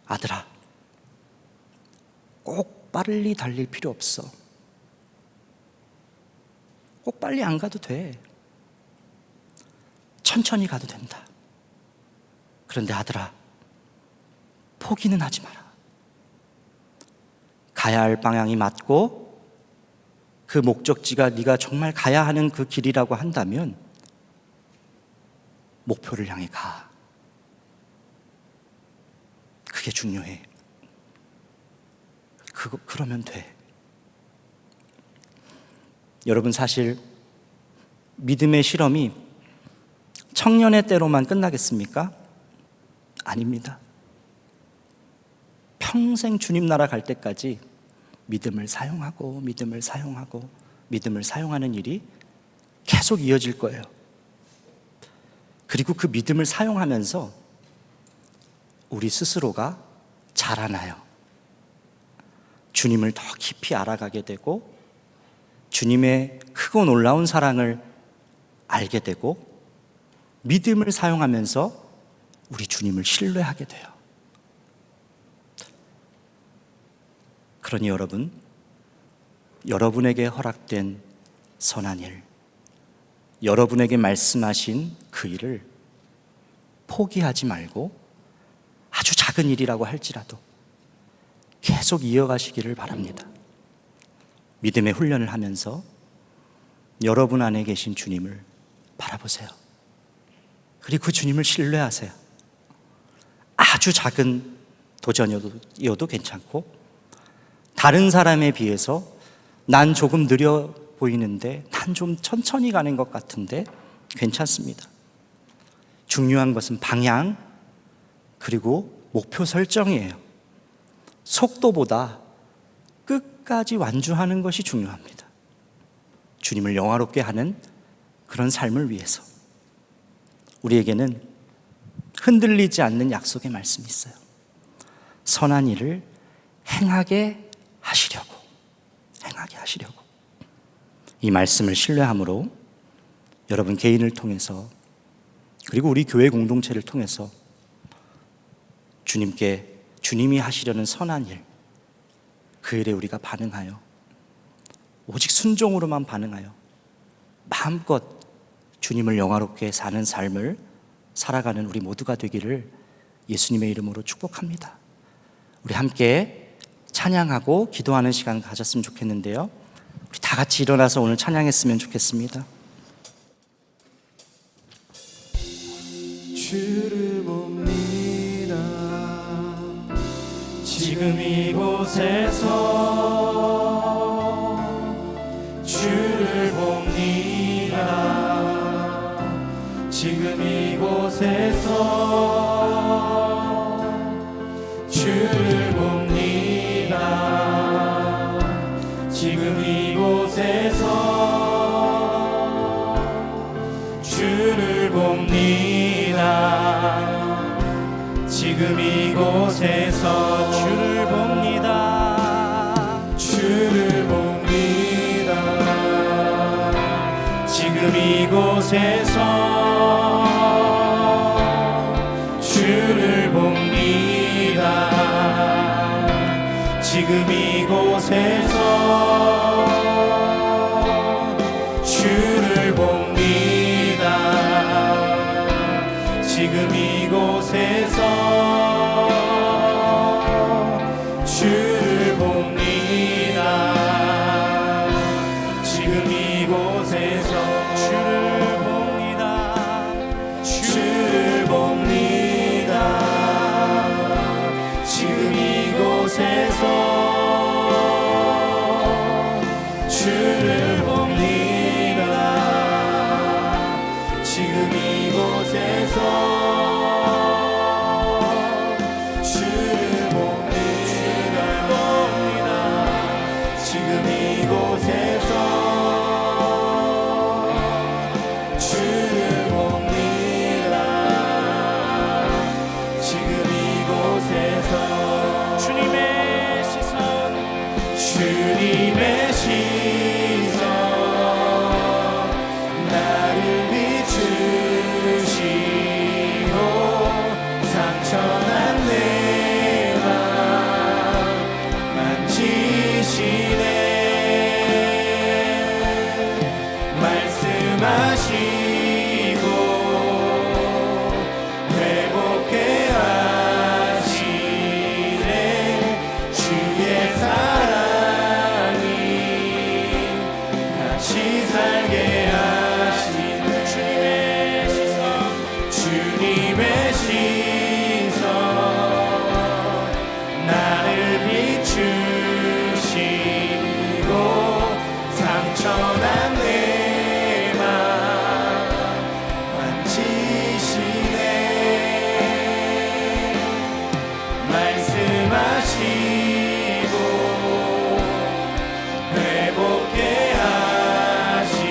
아들아, 꼭 빨리 달릴 필요 없어. 꼭 빨리 안 가도 돼. 천천히 가도 된다. 그런데 아들아, 포기는 하지 마라. 가야 할 방향이 맞고 그 목적지가 네가 정말 가야 하는 그 길이라고 한다면 목표를 향해 가. 그게 중요해. 그러면 돼. 여러분 사실 믿음의 실험이 청년의 때로만 끝나겠습니까? 아닙니다. 평생 주님 나라 갈 때까지 믿음을 사용하고 믿음을 사용하고 믿음을 사용하는 일이 계속 이어질 거예요. 그리고 그 믿음을 사용하면서 우리 스스로가 자라나요. 주님을 더 깊이 알아가게 되고 주님의 크고 놀라운 사랑을 알게 되고 믿음을 사용하면서 우리 주님을 신뢰하게 돼요. 그러니 여러분, 여러분에게 허락된 선한 일, 여러분에게 말씀하신 그 일을 포기하지 말고 아주 작은 일이라고 할지라도 계속 이어가시기를 바랍니다. 믿음의 훈련을 하면서 여러분 안에 계신 주님을 바라보세요. 그리고 그 주님을 신뢰하세요. 아주 작은 도전이어도 괜찮고, 다른 사람에 비해서 난 조금 느려 보이는데, 난 좀 천천히 가는 것 같은데 괜찮습니다. 중요한 것은 방향 그리고 목표 설정이에요. 속도보다 끝까지 완주하는 것이 중요합니다. 주님을 영화롭게 하는 그런 삶을 위해서 우리에게는 흔들리지 않는 약속의 말씀이 있어요. 선한 일을 행하게 하시려고. 이 말씀을 신뢰함으로 여러분 개인을 통해서, 그리고 우리 교회 공동체를 통해서 주님이 하시려는 선한 일, 그 일에 우리가 반응하여, 오직 순종으로만 반응하여 마음껏 주님을 영화롭게 사는 삶을 살아가는 우리 모두가 되기를 예수님의 이름으로 축복합니다. 우리 함께 찬양하고 기도하는 시간 가졌으면 좋겠는데요. 우리 다 같이 일어나서 오늘 찬양했으면 좋겠습니다. 주를 봅니다. 지금 이곳에서 주를 봅니다. 지금 이곳에서 주를 봅니다. 지금 이곳에서 주를 봅니다. 지금 이곳에서 주를 봅니다. 주를 봅니다. 지금 이곳에서 주를 봅니다. 지금 이곳에서 주를 봅니다. 지금 이곳에서 주를 봅니다. 지금 이곳에서 주를 봅니다. 주를 봅니다. 지금 이곳에서 주를 봅니다. 지금 이곳에서 주를 봅니다. 지금 이곳에서 주를 봅니다. 지금 이곳에서 주님의 시선, 주님의 시선, 나를 비추시고 상처난 내 맘 만지시네. 말씀하시고 회복해 하시네. 주의 사랑이 다시 살게 하시네. 주님의 시선, 주님의 시선, 나를 비추시고 상처난 내 맘 만지시네. 말씀하시고 회복해 하시네.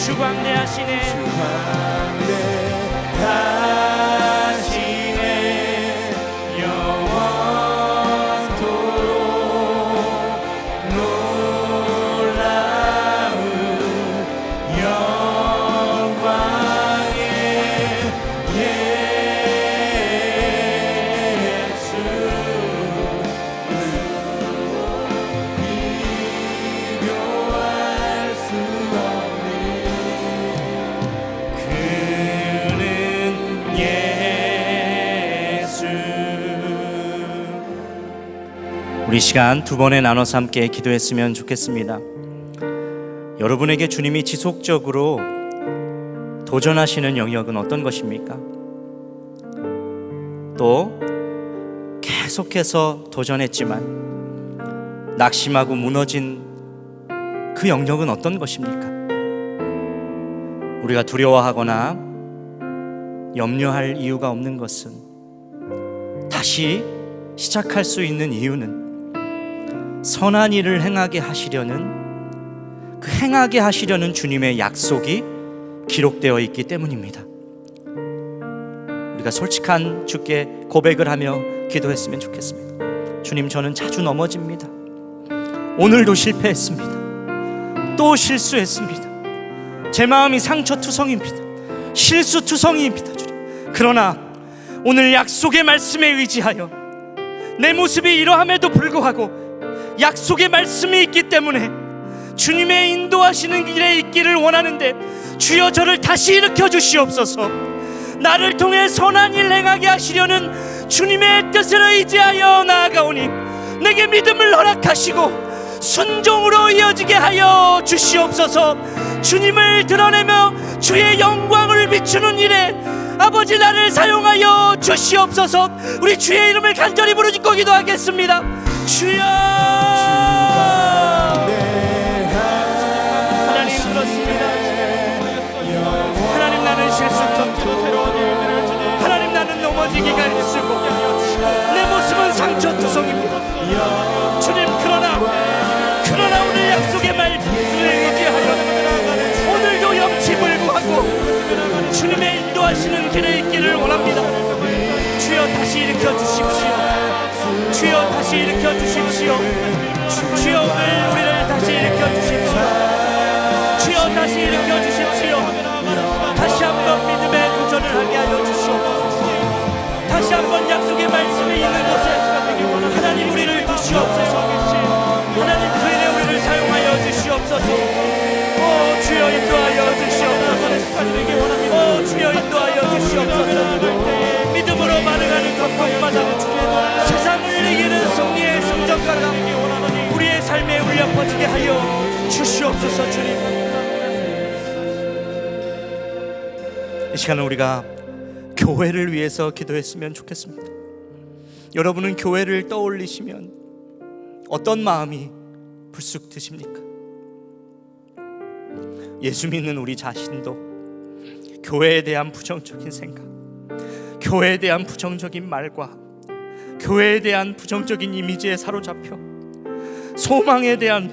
주 광대하시네. 하시네 영원토록 놀라운 영광의 예수 비교할 수 없는 그는 예수. 우리 시간 두 번에 나눠서 함께 기도했으면 좋겠습니다. 여러분에게 주님이 지속적으로 도전하시는 영역은 어떤 것입니까? 또 계속해서 도전했지만 낙심하고 무너진 그 영역은 어떤 것입니까? 우리가 두려워하거나 염려할 이유가 없는 것은, 다시 시작할 수 있는 이유는 선한 일을 행하게 하시려는, 그 행하게 하시려는 주님의 약속이 기록되어 있기 때문입니다. 우리가 솔직한 주께 고백을 하며 기도했으면 좋겠습니다. 주님, 저는 자주 넘어집니다. 오늘도 실패했습니다. 또 실수했습니다. 제 마음이 상처투성입니다. 실수투성이입니다. 주님, 그러나 오늘 약속의 말씀에 의지하여 내 모습이 이러함에도 불구하고 약속의 말씀이 있기 때문에 주님의 인도하시는 길에 있기를 원하는데, 주여 저를 다시 일으켜 주시옵소서. 나를 통해 선한 일 행하게 하시려는 주님의 뜻을 의지하여 나아가오니 내게 믿음을 허락하시고 순종으로 이어지게 하여 주시옵소서. 주님을 드러내며 주의 영광을 비추는 일에 아버지 나를 사용하여 주시옵소서. 우리 주의 이름을 간절히 부르짖고 기도하겠습니다. 주여, 하나님 그렇습니다. 하나님, 나는 실수투성, 하나님 나는 넘어지기가 일쑤고 내 모습은 상처투성입니다. 주님, 그러나 오늘 약속의 말씀에 의지하여 오늘도 염치불구하고 주님의 인도하시는 길에 있기를 원합니다. 주여 다시 일으켜 주십시오. 주여 다시 일으켜 주십시오. 주여 오늘 우리를 다시 일으켜 주십시오. 주여 다시 일으켜 주십시오. 다시 한번 믿음의 도전을 하게 하여 주시옵소서. 다시 한번 약속의 말씀이 있는 곳에 하나님 우리를 두시옵소서. 하나님 그 일에 우리를 사용하여 주시옵소서. 오 주여 인도하여 주시옵소서. 오 주여 인도하여 주시옵소서. 믿음으로 반응하는 것마다 세상을 이기는 승리의 승전가가 우리의 삶에 울려 퍼지게 하여 주시옵소서. 주님, 이 시간은 우리가 교회를 위해서 기도했으면 좋겠습니다. 여러분은 교회를 떠올리시면 어떤 마음이 불쑥 드십니까? 예수 믿는 우리 자신도 교회에 대한 부정적인 생각, 교회에 대한 부정적인 말과 교회에 대한 부정적인 이미지에 사로잡혀 소망에 대한,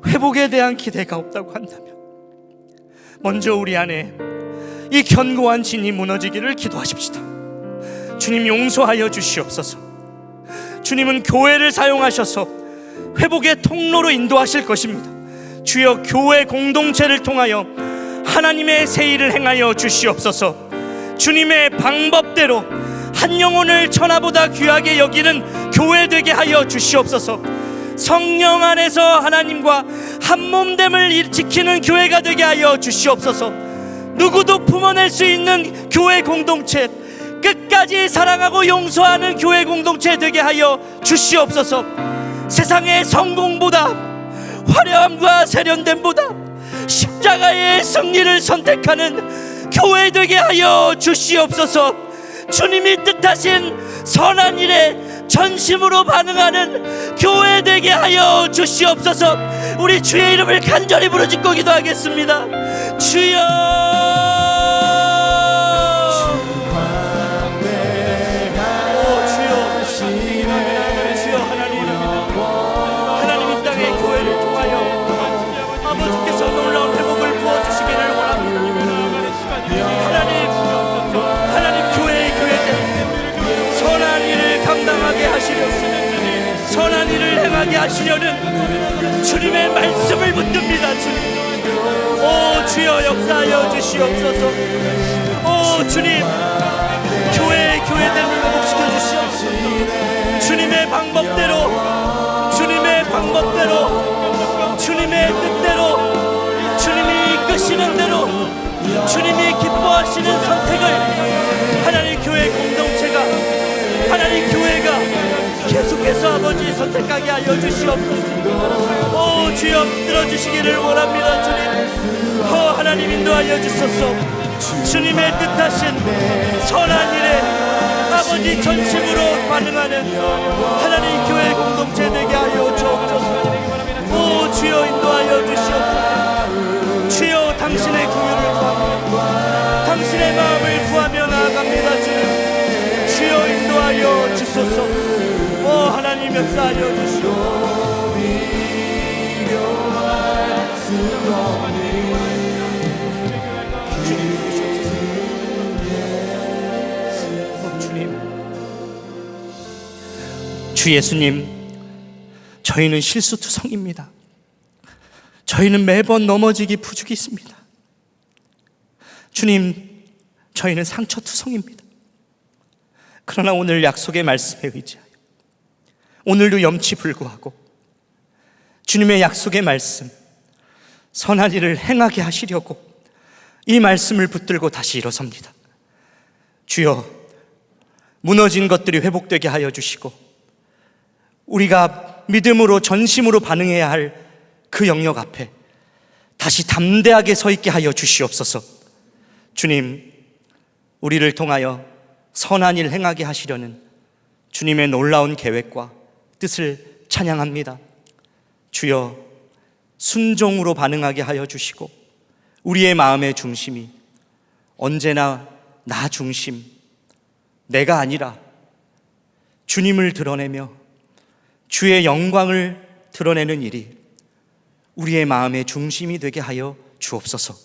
회복에 대한 기대가 없다고 한다면 먼저 우리 안에 이 견고한 진이 무너지기를 기도하십시다. 주님 용서하여 주시옵소서. 주님은 교회를 사용하셔서 회복의 통로로 인도하실 것입니다. 주여 교회 공동체를 통하여 하나님의 새 일을 행하여 주시옵소서. 주님의 방법대로 한 영혼을 천하보다 귀하게 여기는 교회 되게 하여 주시옵소서. 성령 안에서 하나님과 한몸됨을 지키는 교회가 되게 하여 주시옵소서. 누구도 품어낼 수 있는 교회 공동체, 끝까지 사랑하고 용서하는 교회 공동체 되게 하여 주시옵소서. 세상의 성공보다, 화려함과 세련됨보다 십자가의 승리를 선택하는 교회 되게 하여 주시옵소서. 주님이 뜻하신 선한 일에 전심으로 반응하는 교회 되게 하여 주시옵소서. 우리 주의 이름을 간절히 부르짖고 기도하겠습니다. 주여, 하나님 이 땅의 교회를 통하여 아버지께서 놀라운 회복을 부어주시기를 원합니다. 행하게 하시려는 주님의 말씀을 붙듭니다. 주님, 오 주여 역사하여 주시옵소서. 오 주님, 교회들을 회복시켜 주시옵소서. 주님의 방법대로, 주님의 방법대로, 주님의 뜻대로, 주님이 이끄시는 대로, 주님이 기뻐하시는 선택을 하나님 교회 공동체가, 하나님 교회가 계속해서 아버지 선택하게 하여 주시옵소서. 오 주여 들어주시기를 원합니다. 주님, 하나님 인도하여 주소서. 주님의 뜻하신 선한 일에 아버지 전심으로 반응하는 하나님 교회 공동체 되게 하여 주옵소서. 오 주여 인도하여 주시옵소서. 주여 당신의 긍휼을 구하며 당신의 마음을 구하며 나아갑니다. 주님, 주여 인도하여 주소서. 오 하나님 역사하여 주시옵소서. 주 예수님, 저희는 실수투성입니다. 저희는 매번 넘어지기 부족이 있습니다. 주님, 저희는 상처투성입니다. 그러나 오늘 약속의 말씀에 의지하여 오늘도 염치불구하고 주님의 약속의 말씀, 선한 일을 행하게 하시려고 이 말씀을 붙들고 다시 일어섭니다. 주여, 무너진 것들이 회복되게 하여 주시고 우리가 믿음으로 전심으로 반응해야 할 그 영역 앞에 다시 담대하게 서 있게 하여 주시옵소서. 주님, 우리를 통하여 선한 일 행하게 하시려는 주님의 놀라운 계획과 뜻을 찬양합니다. 주여, 순종으로 반응하게 하여 주시고 우리의 마음의 중심이 언제나 나 중심, 내가 아니라 주님을 드러내며 주의 영광을 드러내는 일이 우리의 마음의 중심이 되게 하여 주옵소서.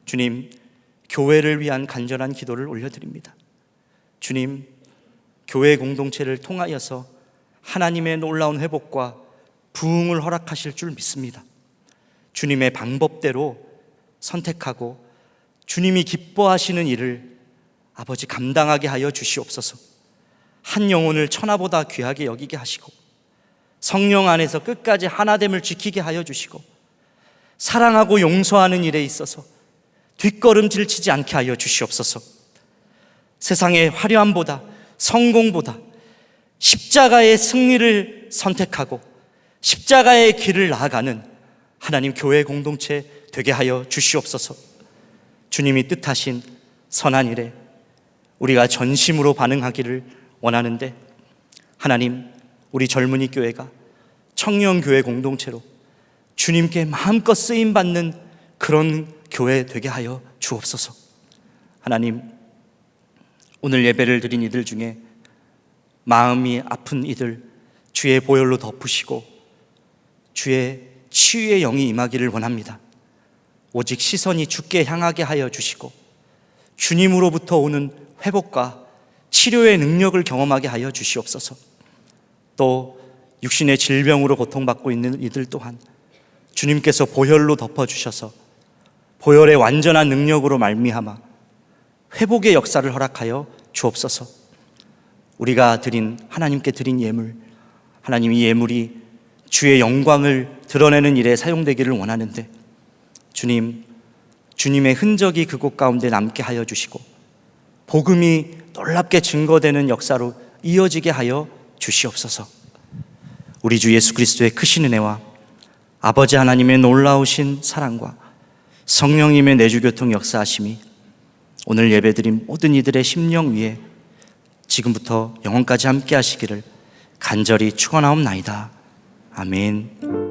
주님, 교회를 위한 간절한 기도를 올려드립니다. 주님, 교회 공동체를 통하여서 하나님의 놀라운 회복과 부흥을 허락하실 줄 믿습니다. 주님의 방법대로 선택하고 주님이 기뻐하시는 일을 아버지 감당하게 하여 주시옵소서. 한 영혼을 천하보다 귀하게 여기게 하시고 성령 안에서 끝까지 하나됨을 지키게 하여 주시고 사랑하고 용서하는 일에 있어서 뒷걸음질 치지 않게 하여 주시옵소서. 세상의 화려함보다, 성공보다 십자가의 승리를 선택하고 십자가의 길을 나아가는 하나님 교회 공동체 되게 하여 주시옵소서. 주님이 뜻하신 선한 일에 우리가 전심으로 반응하기를 원하는데, 하나님, 우리 젊은이 교회가 청년교회 공동체로 주님께 마음껏 쓰임받는 그런 교회 되게 하여 주옵소서. 하나님, 오늘 예배를 드린 이들 중에 마음이 아픈 이들 주의 보혈로 덮으시고 주의 치유의 영이 임하기를 원합니다. 오직 시선이 주께 향하게 하여 주시고 주님으로부터 오는 회복과 치료의 능력을 경험하게 하여 주시옵소서. 또 육신의 질병으로 고통받고 있는 이들 또한 주님께서 보혈로 덮어주셔서 보혈의 완전한 능력으로 말미암아 회복의 역사를 허락하여 주옵소서. 우리가 하나님께 드린 예물, 하나님, 이 예물이 주의 영광을 드러내는 일에 사용되기를 원하는데 주님, 주님의 흔적이 그곳 가운데 남게 하여 주시고 복음이 놀랍게 증거되는 역사로 이어지게 하여 주시옵소서. 우리 주 예수 그리스도의 크신 은혜와 아버지 하나님의 놀라우신 사랑과 성령님의 내주교통 역사하심이 오늘 예배드린 모든 이들의 심령 위에 지금부터 영원까지 함께 하시기를 간절히 축원하옵나이다. 아멘.